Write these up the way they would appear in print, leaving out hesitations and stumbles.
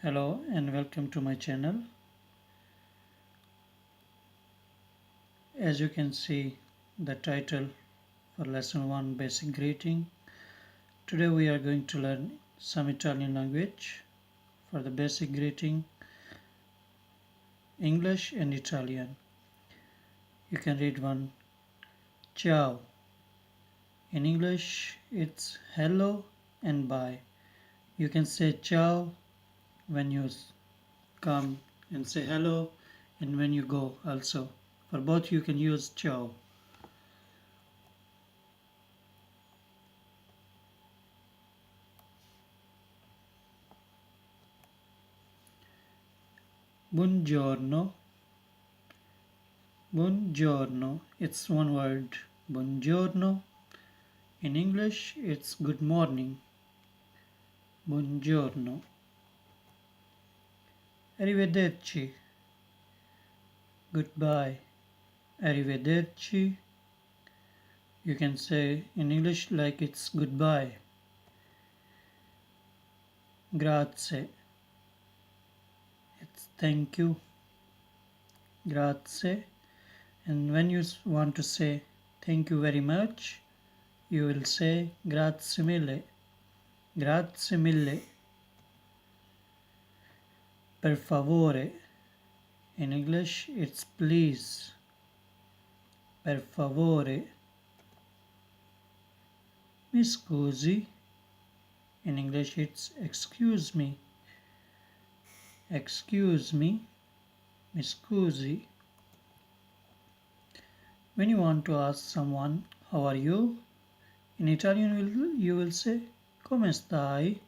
Hello and welcome to my channel. As you can see the title for lesson 1 basic greeting. Today we are going to learn some Italian language for the basic greeting, English and Italian. You can read one. Ciao. In English it's hello and bye. You can say ciao when you come and say hello, and when you go also. For both you can use ciao. Buongiorno. Buongiorno. It's one word. Buongiorno. In English, it's good morning. Buongiorno. Arrivederci. Goodbye. Arrivederci. You can say in English like it's goodbye. Grazie. It's thank you. Grazie. And when you want to say thank you very much, you will say grazie mille. Grazie mille. Per favore. In English, it's please. Per favore. Mi scusi. In English, it's excuse me. Excuse me. Mi scusi. When you want to ask someone, how are you? In Italian, you will say, come stai?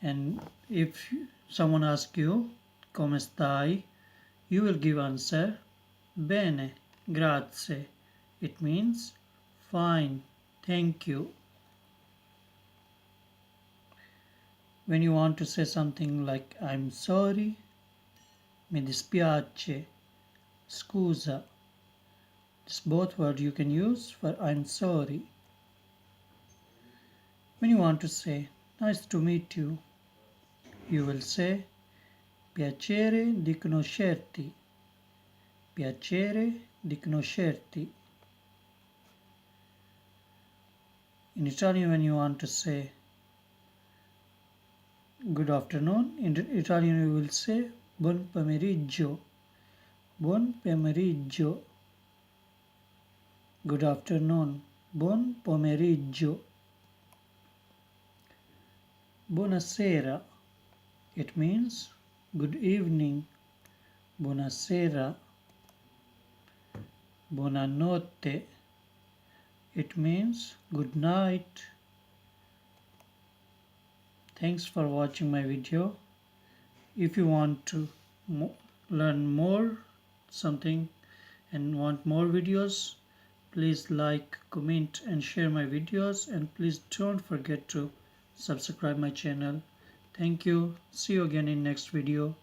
And if someone asks you, come stai? You will give answer, bene, grazie. It means, fine, thank you. When you want to say something like, I'm sorry, mi dispiace, scusa. This both words you can use for I'm sorry. When you want to say, nice to meet you, you will say, piacere di conoscerti. Piacere di conoscerti. In Italian, when you want to say good afternoon, in Italian you will say buon pomeriggio. Buon pomeriggio. Good afternoon. Buon pomeriggio. Buonasera. It means good evening. Buonasera. Buonanotte. It means good night. Thanks for watching my video. If you want to learn more something and want more videos, please like, comment and share my videos, and please don't forget to subscribe my channel. Thank you. See you again in next video.